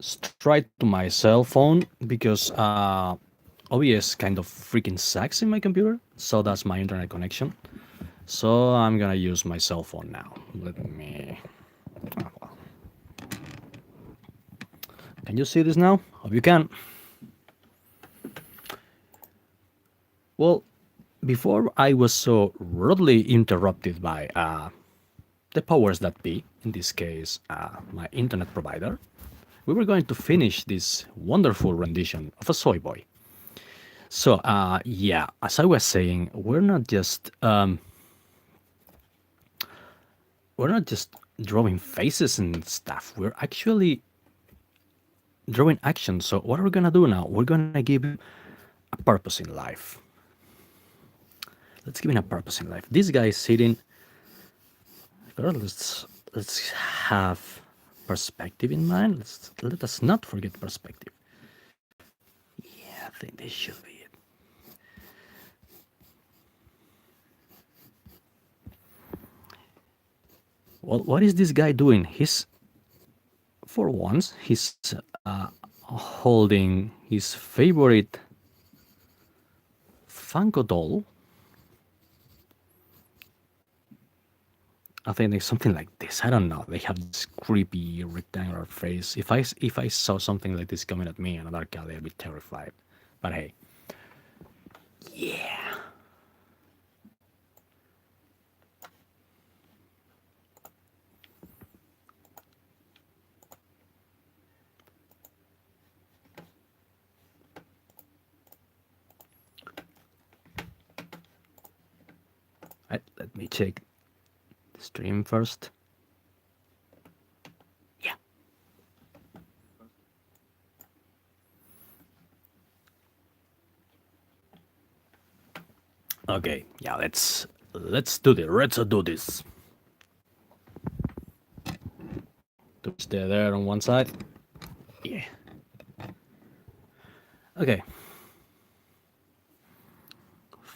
straight to my cell phone because OBS kind of freaking sucks in my computer. So that's my internet connection. So I'm gonna use my cell phone now. Let me. Oh, well. Can you see this now? Hope you can. Well, before I was so rudely interrupted by the powers that be, in this case, my internet provider, we were going to finish this wonderful rendition of a Soyboy. So, yeah, as I was saying, we're not just drawing faces and stuff. We're actually drawing action. So, what are we gonna do now? We're gonna give him a purpose in life. Let's give him a purpose in life. This guy is sitting. Girl, let's have perspective in mind. Let us not forget perspective. Yeah, I think this should be it. Well, what is this guy doing? For once, he's holding his favorite Funko doll. I think it's something like this. I don't know. They have this creepy rectangular face. If I saw something like this coming at me in a dark alley, I'd be terrified. But hey, yeah. Right, let me check the stream first. Yeah. Okay. Yeah. Let's do this. Let's do this. To stay there on one side. Yeah. Okay.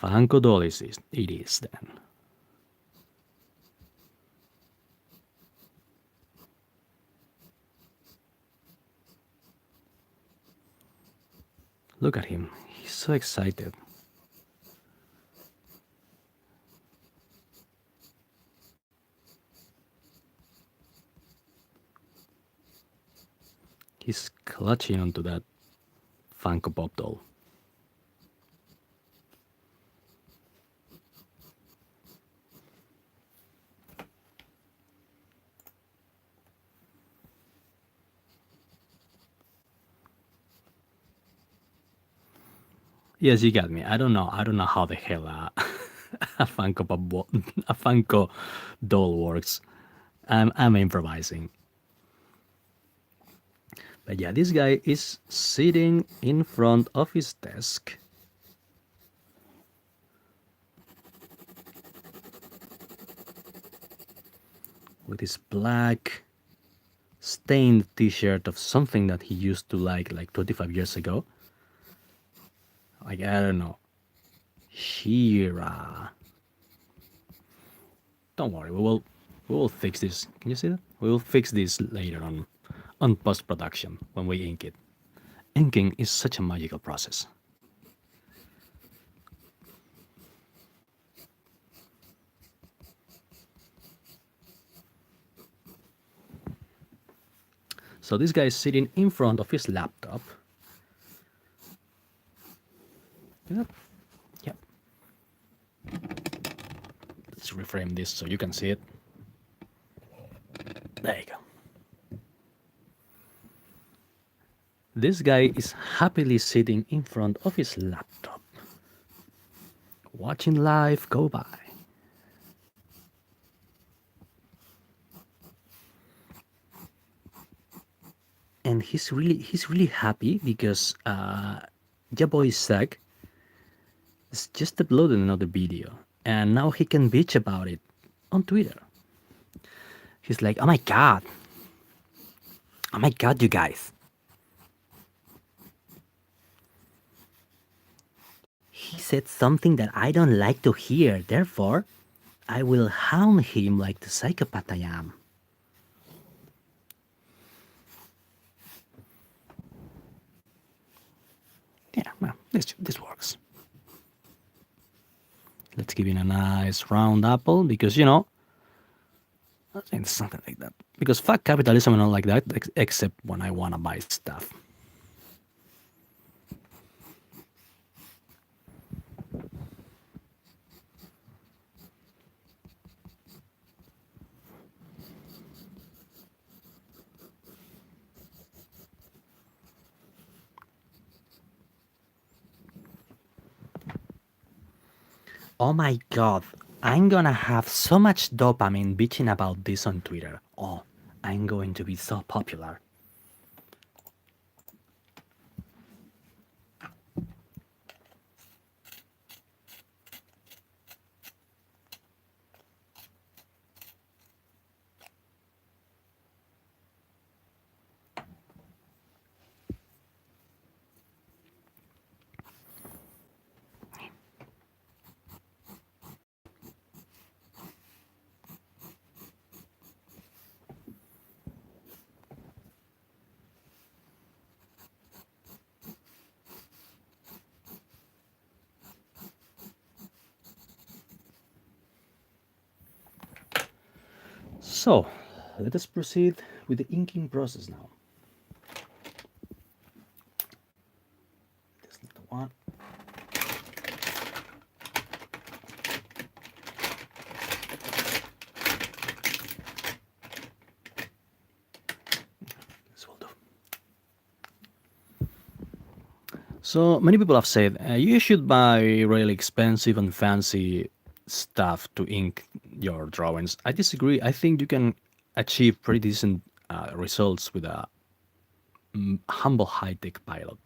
Funko doll it is then. Look at him. He's so excited. He's clutching onto that Funko Pop doll. Yes, you got me. I don't know. I don't know how the hell a a Funko doll works. I'm improvising. But yeah, this guy is sitting in front of his desk. With his black stained t-shirt of something that he used to like 25 years ago. Like, I don't know. Shira. Don't worry, we will fix this. Can you see that? We will fix this later on post-production when we ink it. Inking is such a magical process. So this guy is sitting in front of his laptop. Yep. Yep. Let's reframe this so you can see it. There you go. This guy is happily sitting in front of his laptop, watching life go by. And he's really happy because Jaboy Sack has just uploaded another video, and now he can bitch about it on Twitter. He's like, oh my god, you guys. He said something that I don't like to hear, therefore, I will hound him like the psychopath I am. This works. Let's give it a nice round apple because I think it's something like that. Because fuck capitalism and all like that, except when I wanna buy stuff. Oh my god, I'm gonna have so much dopamine bitching about this on Twitter. Oh, I'm going to be so popular. So, let us proceed with the inking process now. This is the one. This will do. So many people have said you should buy really expensive and fancy stuff to ink your drawings. I disagree. I think you can achieve pretty decent results with a humble high-tech pilot.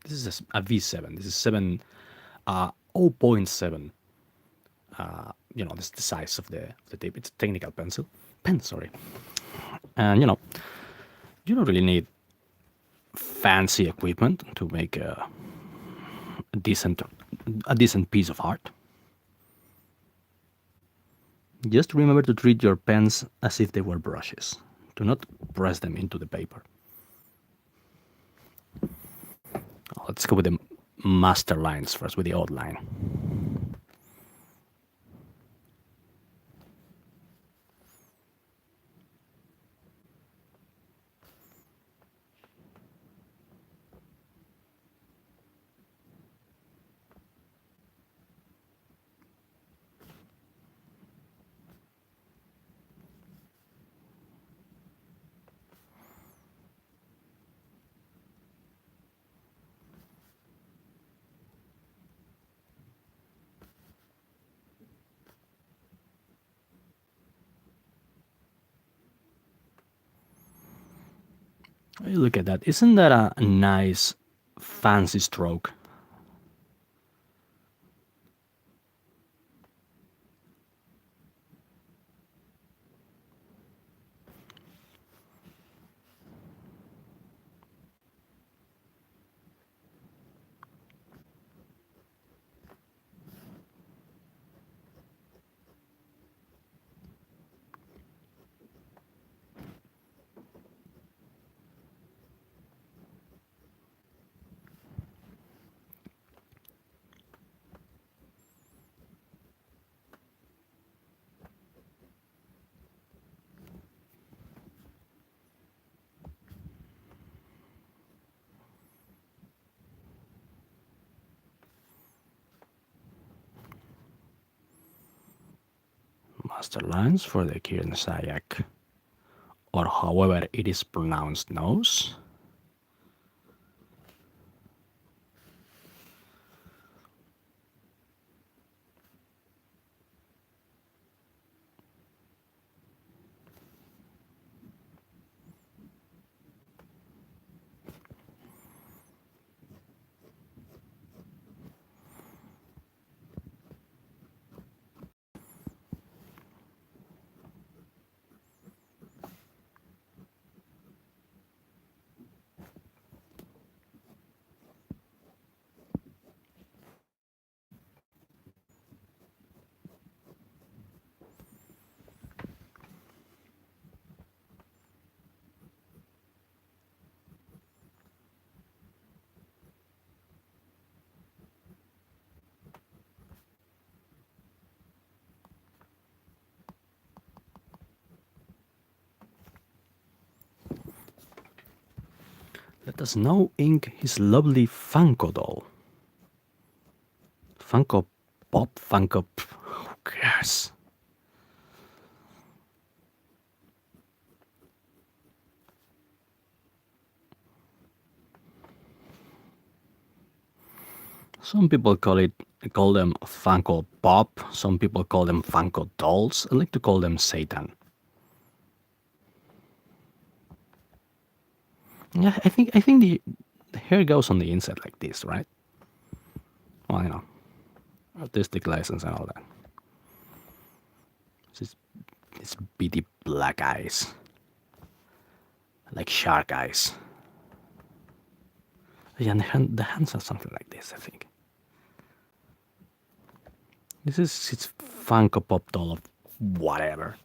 This is a V7. This is 0 0.7. This is the size of the tip. It's a technical pen. Sorry, and you don't really need fancy equipment to make a decent a decent piece of art. Just remember to treat your pens as if they were brushes. Do not press them into the paper. Let's go with the master lines first, with the outline. Look at that. Isn't that a nice, fancy stroke? Master lines for the Kirin Sayak, or however it is pronounced, nose. Let us now ink his lovely Funko doll. Funko Pop, Funko. Who cares? Some people call them Funko Pop. Some people call them Funko dolls. I like to call them Satan. Yeah, I think the hair goes on the inside like this, right? Well, artistic license and all that. Just it's beady black eyes, like shark eyes. Yeah, and the hands are something like this. I think this is its Funko Pop doll of whatever.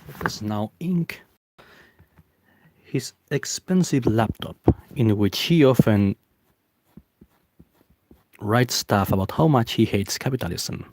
Let us now ink his expensive laptop, in which he often writes stuff about how much he hates capitalism.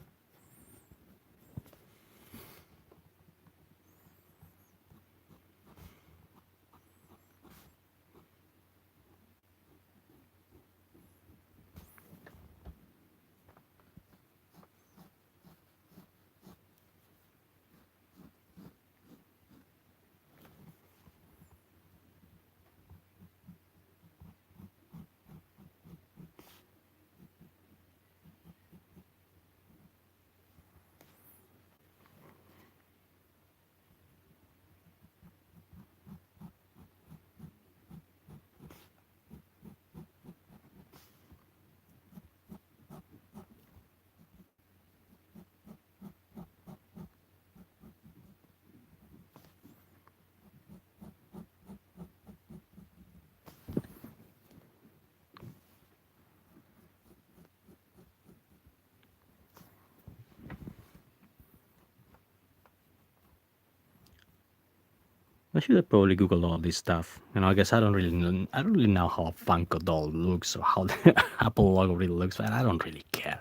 I should have probably googled all this stuff. I guess I don't really know how a Funko doll looks or how the Apple logo really looks, but I don't really care.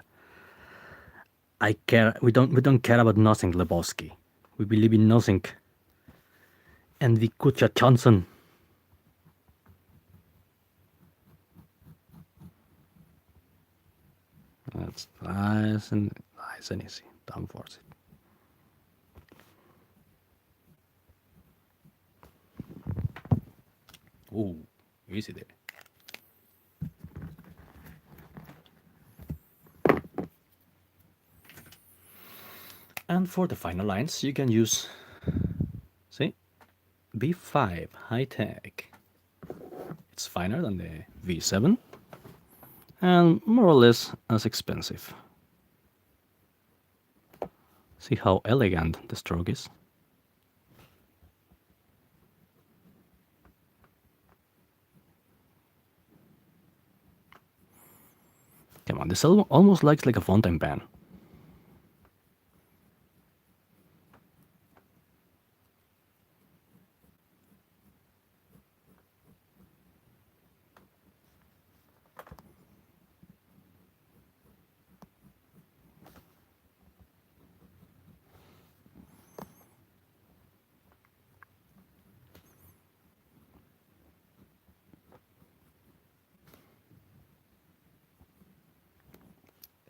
I care. We don't care about nothing, Lebowski. We believe in nothing. And the Kucha Johnson. That's nice and easy. Don't force it. Ooh, easy there. And for the final lines, you can use, see, B5 high tech. It's finer than the V7 and more or less as expensive. See how elegant the stroke is? Come on, this almost looks like a fountain pen.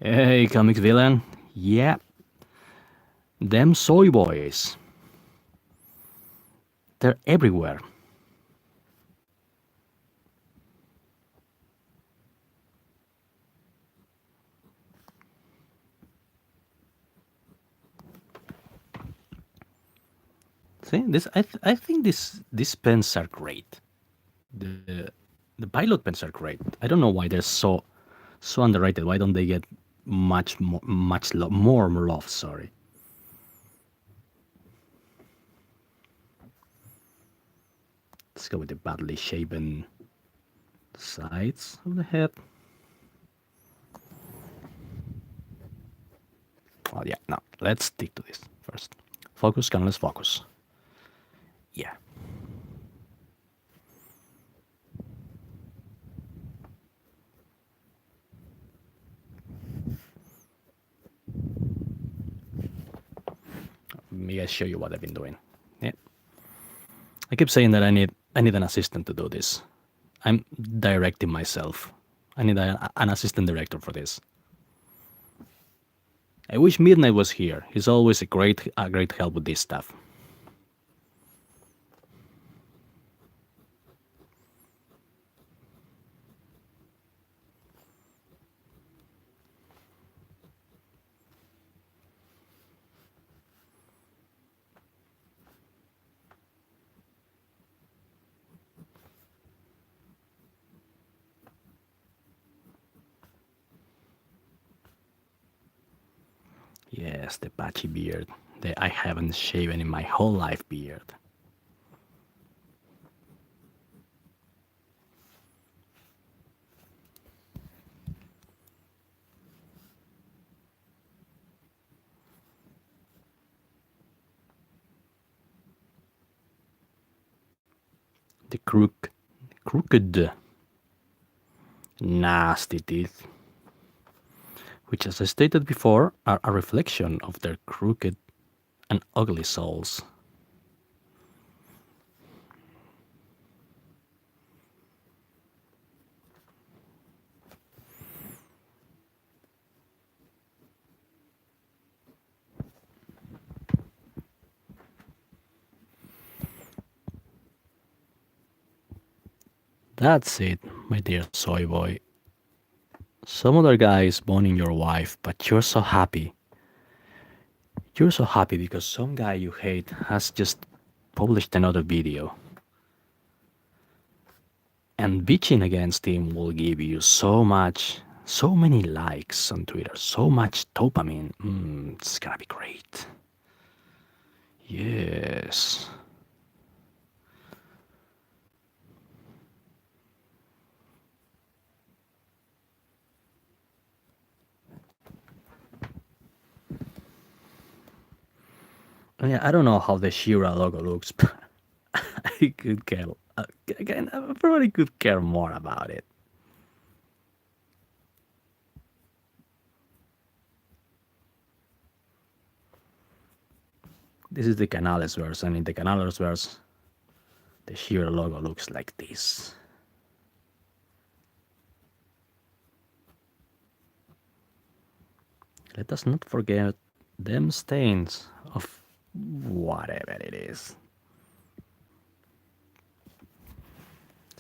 Hey, comics villain. Yeah, them soy boys. They're everywhere. See, I think these pens are great. The the pilot pens are great. I don't know why they're so underrated. Why don't they get more love? Sorry. Let's go with the badly shaven sides of the head. Oh yeah, no, let's stick to this first. Focus, canvas, focus. Yeah. Let me show you what I've been doing. Yeah. I keep saying that I need an assistant to do this. I'm directing myself. I need an assistant director for this. I wish Midnight was here. He's always a great help with this stuff. Yes, the patchy beard that I haven't shaven in my whole life beard. The crooked, nasty teeth, which, as I stated before, are a reflection of their crooked and ugly souls. That's it, my dear Soyboy. Some other guy is boning your wife, but you're so happy. You're so happy because some guy you hate has just published another video. And bitching against him will give you so many likes on Twitter, so much dopamine. It's gonna be great. Yes. I mean, I don't know how the Shira logo looks, but I could care. Again, I probably could care more about it. This is the Canales verse, and in the Canales verse, the Shira logo looks like this. Let us not forget them stains of whatever it is.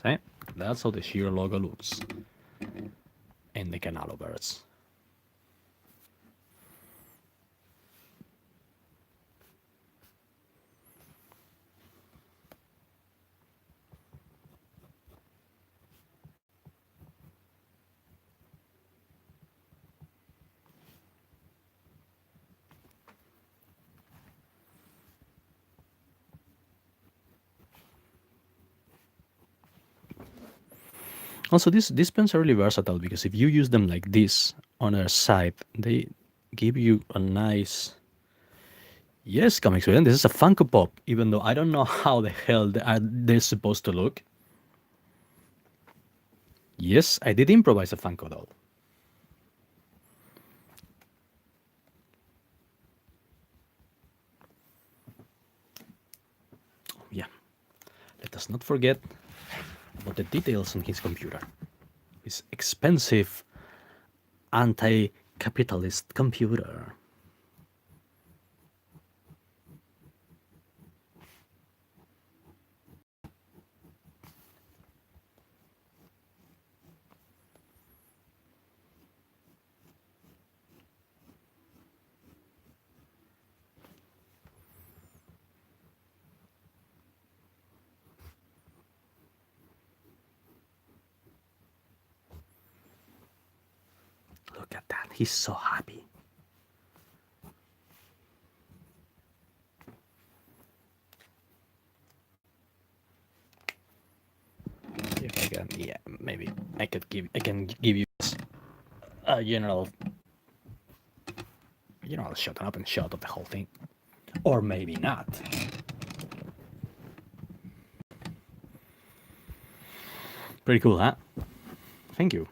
See? That's how the Shira logo looks in the Canalo verse. Also, these pens are really versatile because if you use them like this on their side, they give you a nice. Yes, comics villain. This is a Funko Pop, even though I don't know how the hell they're supposed to look. Yes, I did improvise a Funko doll. Yeah. Let us not forget about the details on his computer. His expensive anti-capitalist computer. Look at that. He's so happy. then yeah, maybe I can give you a general shot, an open shot of the whole thing, or maybe not. Pretty cool, huh? Thank you.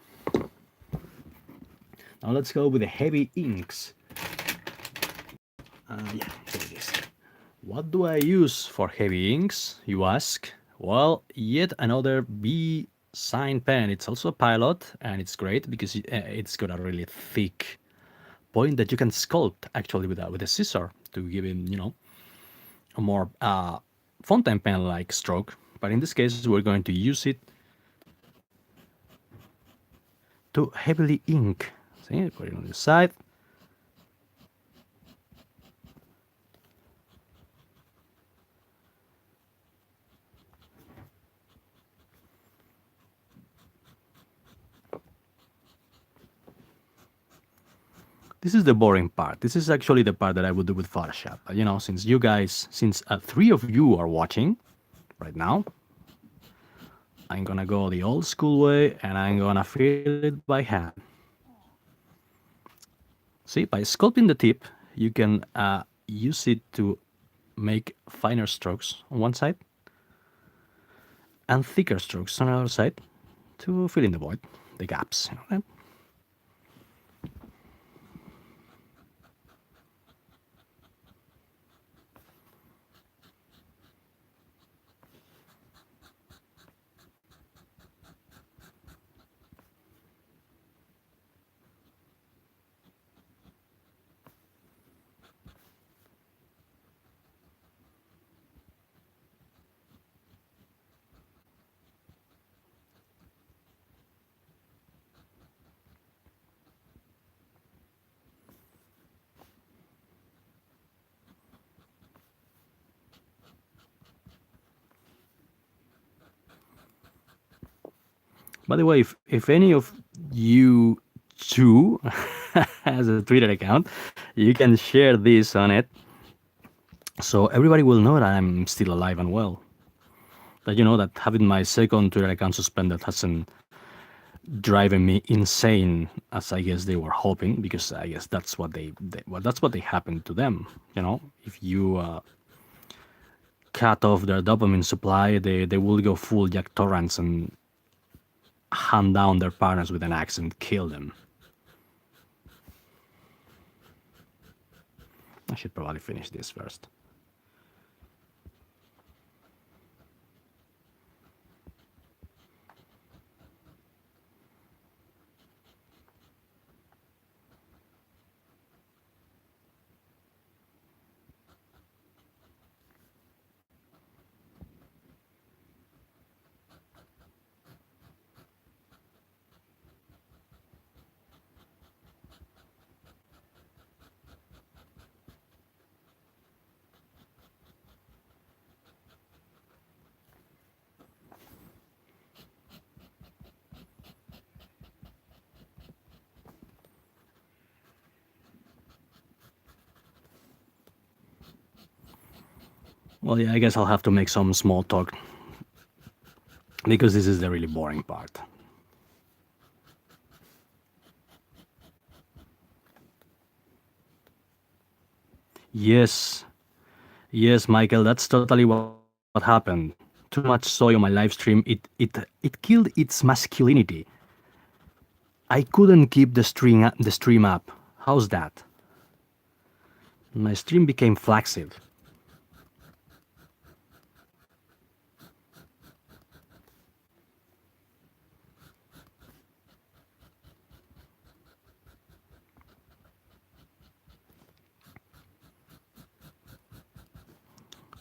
Now let's go with the heavy inks. Yeah, here it is. What do I use for heavy inks, you ask? Well, yet another B sign pen. It's also a pilot, and it's great because it's got a really thick point that you can sculpt actually with a scissor to give him, a more fountain pen like stroke. But in this case, we're going to use it to heavily ink. See, put it on the side. This is the boring part. This is actually the part that I would do with Photoshop. But, since three of you are watching right now, I'm gonna go the old school way and I'm gonna fill it by hand. See, by sculpting the tip, you can use it to make finer strokes on one side and thicker strokes on the other side to fill in the void, the gaps. By the way, if any of you two has a Twitter account, you can share this on it so everybody will know that I'm still alive and well. That that having my second Twitter account suspended hasn't driven me insane as I guess they were hoping, because I guess that's what that's what they happened to them. If you cut off their dopamine supply, they will go full Jack Torrance and hunt down their partners with an axe and kill them. I should probably finish this first. Well, yeah, I guess I'll have to make some small talk because this is the really boring part. Yes, yes, Michael, that's totally what happened. Too much soy on my live stream, it killed its masculinity. I couldn't keep the stream up. How's that? My stream became flaccid.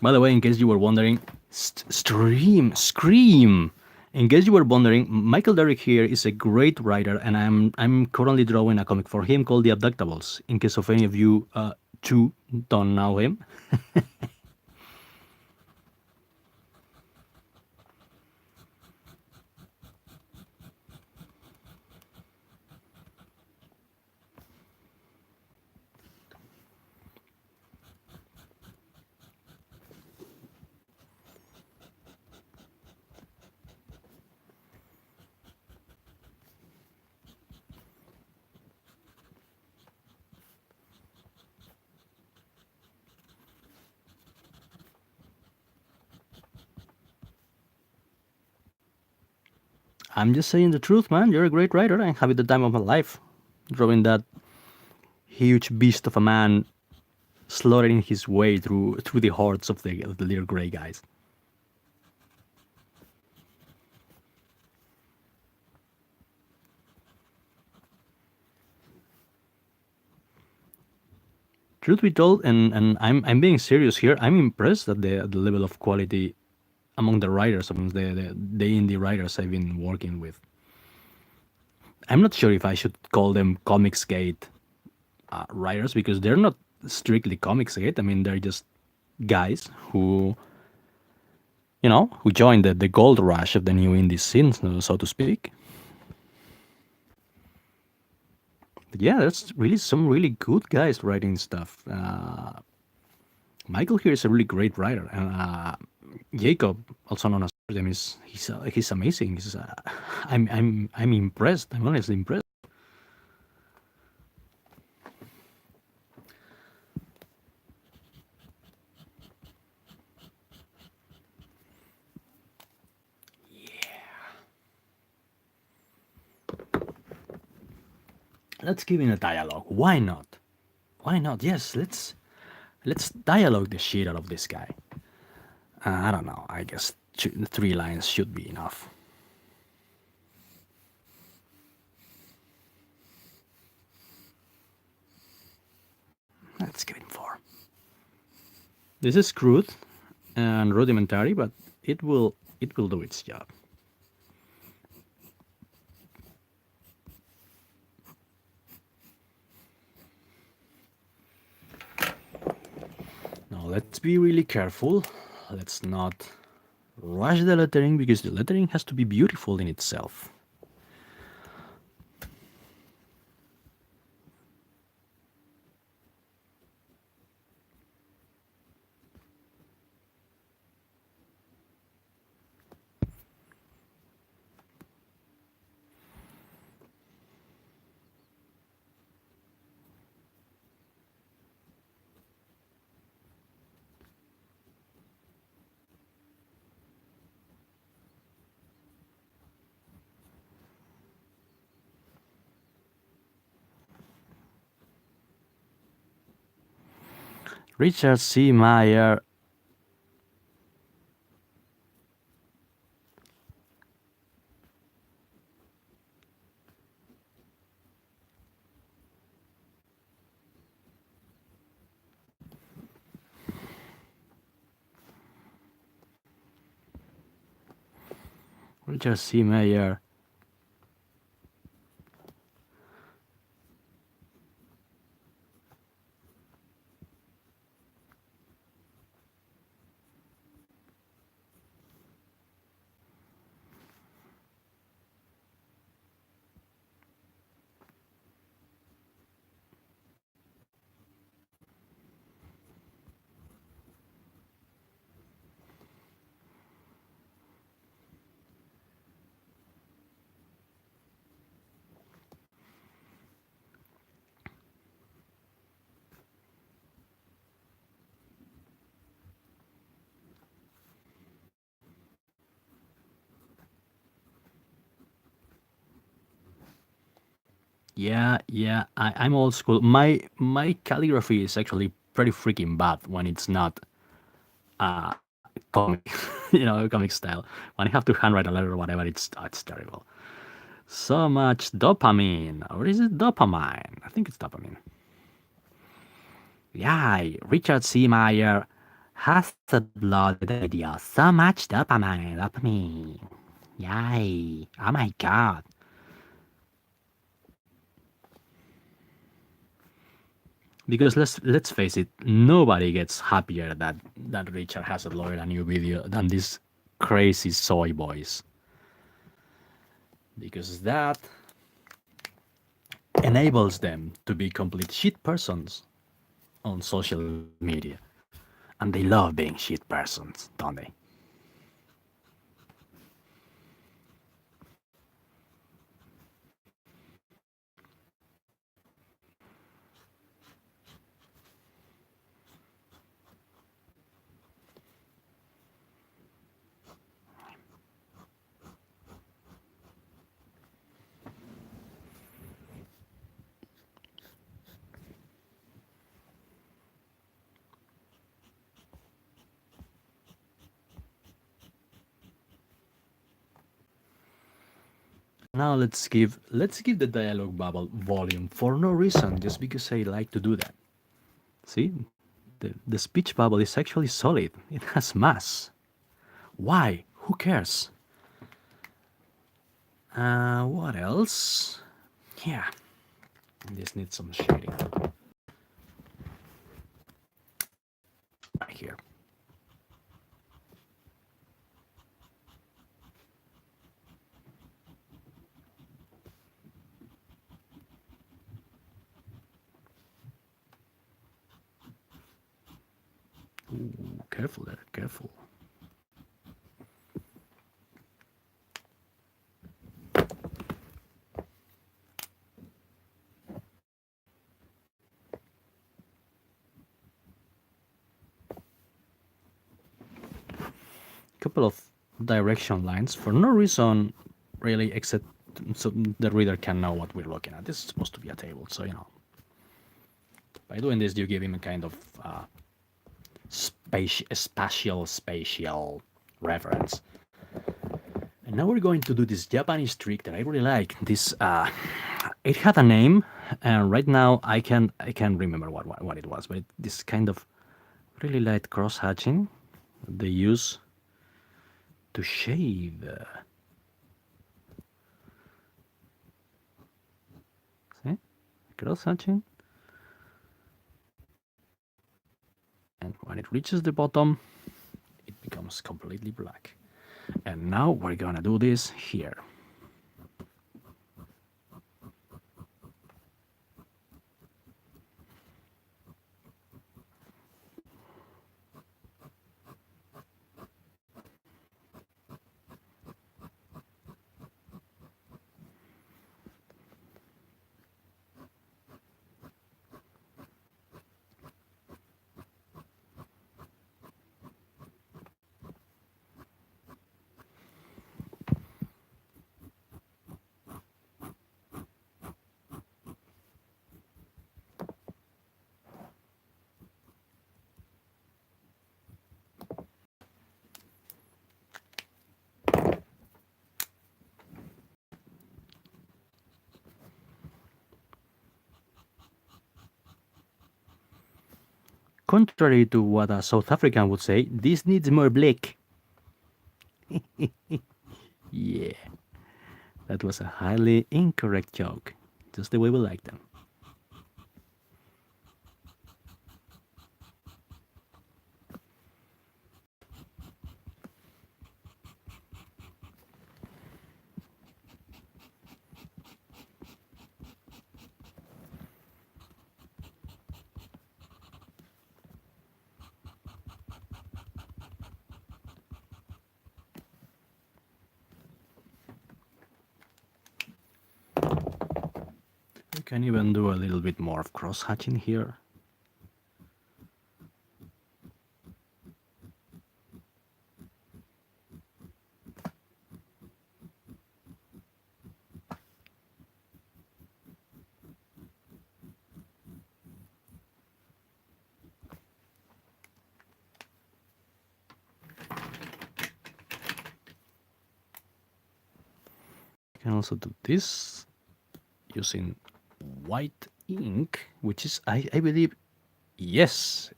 By the way, in case you were wondering, scream. In case you were wondering, Michael Derrick here is a great writer, and I'm currently drawing a comic for him called The Abductables. In case of any of you two don't know him. I'm just saying the truth, man. You're a great writer. I'm having the time of my life drawing that huge beast of a man slaughtering his way through the hordes of the little gray guys. Truth be told, and I'm being serious here. I'm impressed at the level of quality among the writers, among the indie writers I've been working with. I'm not sure if I should call them Comicsgate writers because they're not strictly Comicsgate. I mean, they're just guys who joined the gold rush of the new indie scene, so to speak. But yeah, there's really some really good guys writing stuff. Michael here is a really great writer, and Jacob, also known as them, is he's amazing. I'm impressed. I'm honestly impressed. Let's give in a dialogue. Why not? Why not? Yes, let's dialogue the shit out of this guy. I don't know. I guess 3 lines should be enough. Let's give it 4. This is crude and rudimentary, but it will do its job. Now let's be really careful. Let's not rush the lettering because the lettering has to be beautiful in itself. Richard C. Meyer. Richard C. Meyer. Yeah. I'm old school. My calligraphy is actually pretty freaking bad when it's not comic, comic style. When I have to handwrite a letter or whatever, it's terrible. So much dopamine, or is it dopamine? I think it's dopamine. Yeah, Richard C. Meyer has uploaded the video. So much dopamine. Yay! Oh my god. Because let's face it, nobody gets happier that Richard has uploaded a new video than these crazy soy boys. Because that enables them to be complete shit persons on social media. And they love being shit persons, don't they? Now let's give the dialogue bubble volume for no reason, just because I like to do that. See, the speech bubble is actually solid. It has mass. Why? Who cares? What else? Yeah, this needs some shading. Right here. Ooh, careful there, careful. Couple of direction lines for no reason, really, except so the reader can know what we're looking at. This is supposed to be a table, so by doing this, you give him a kind of spatial reference. And now we're going to do this Japanese trick that I really like. This it had a name, and right now I can't remember what it was, but this kind of really light cross hatching they use to shade. See, cross hatching, and when it reaches the bottom, it becomes completely black. And now we're gonna do this here. Contrary to what a South African would say, this needs more black. Yeah, that was a highly incorrect joke, just the way we like them. We can even do a little bit more of cross hatching here. We can also do this using white ink, which is, I believe, yes,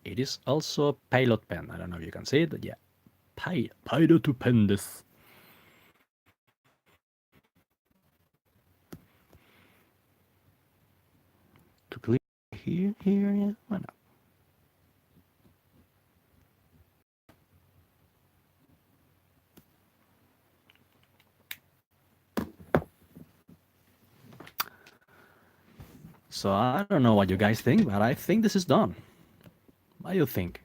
it is also a pilot pen. I don't know if you can see it, but yeah, pilot pen this. To click here, yeah, why not? So I don't know what you guys think, but I think this is done. What do you think?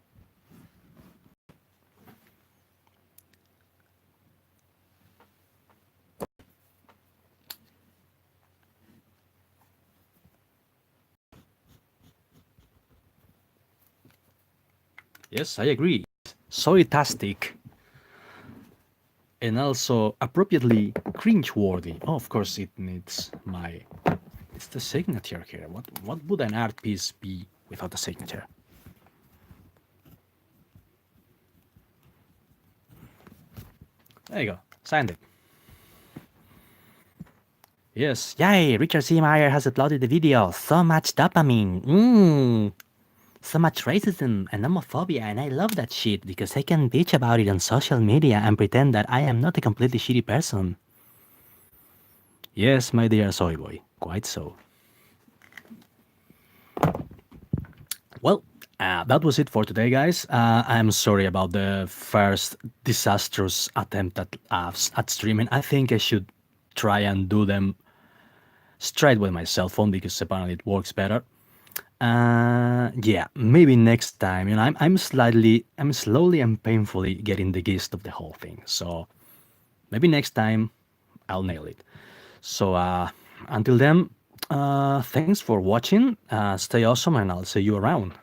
Yes, I agree. Soytastic. And also appropriately cringe-worthy. Oh, of course, it needs my... It's the signature here. What would an art piece be without a signature? There you go. Signed it. Yes. Yay! Richard C. Meyer has uploaded the video. So much dopamine. So much racism and homophobia, and I love that shit because I can bitch about it on social media and pretend that I am not a completely shitty person. Yes, my dear Soyboy. Quite so. Well, that was it for today, guys. I'm sorry about the first disastrous attempt at streaming. I think I should try and do them straight with my cell phone because apparently it works better. Yeah, maybe next time. I'm slowly and painfully getting the gist of the whole thing. So maybe next time I'll nail it. So until then, thanks for watching. Stay awesome, and I'll see you around.